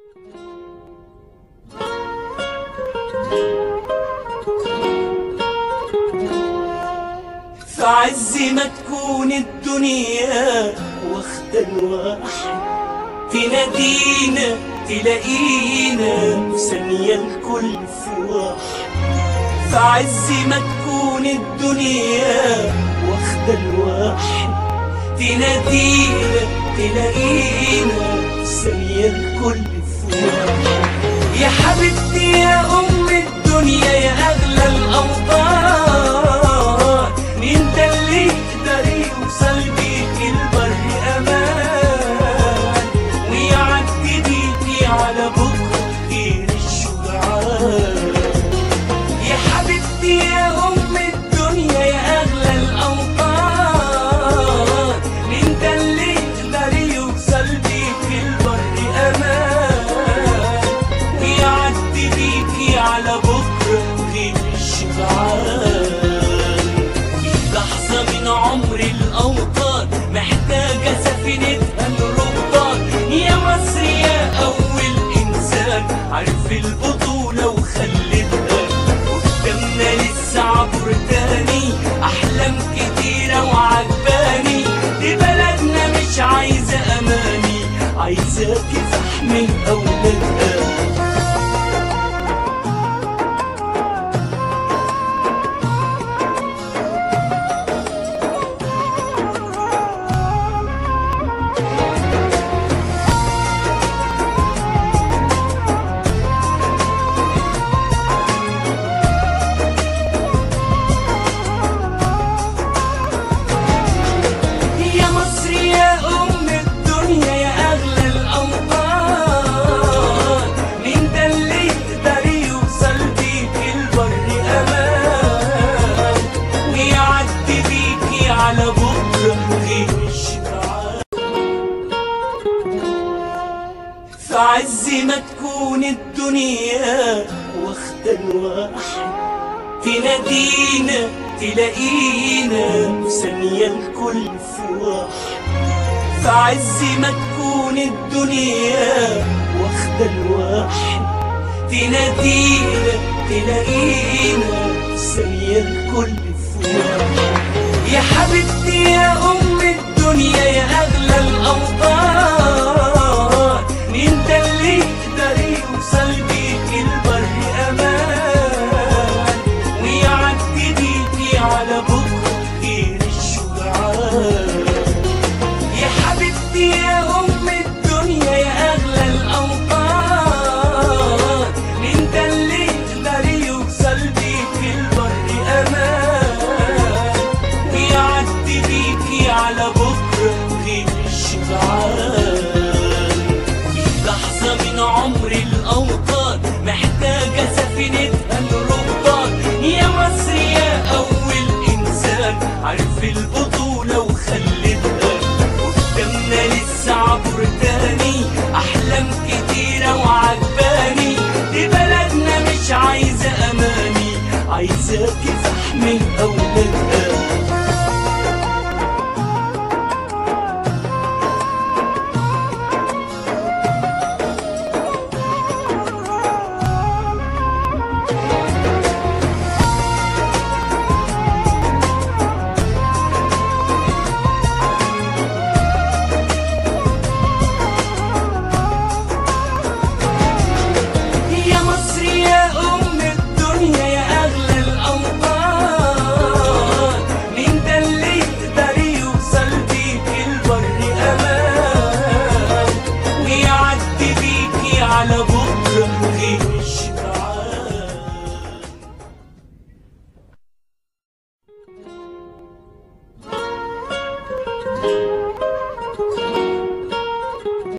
في عز ما تكون الدنيا واخدة الواحد، تنادينا تلاقينا في ثانية الكل في واحد. في عز ما تكون الدنيا واخدة الواحد، تنادينا تلاقينا في ثانية الكل في واحد. يا حبيبتي يا أم الدنيا يا أغلى الأوطان، مين ده اللي يقدر يوصل بيك البر أمان ويعدي بيكي على بكرة غير الشجعان. يا حبيبتي يا أم الدنيا يا أغلى الأوطان، مين ده اللي يقدر يوصل بيك البر أمان ويعدي بيكي على بكرة غير الشجعان. لحظة من عمر الأوطان محتاجة سفينتها الربان، يا مصر يا أول إنسان عرف البطولة وخلتها. قدامنا لسه عبر تاني أحلام كتيرة وعجباني، دي بلدنا مش عايزة أماني، عايزاكي تحمل أولادها. في عز ما تكون الدنيا واخدة الواحد، تنادينا تلاقينا في ثانية الكل في واحد. في عز ما تكون الدنيا واخدة الواحد، تنادينا تلاقينا في ثانية الكل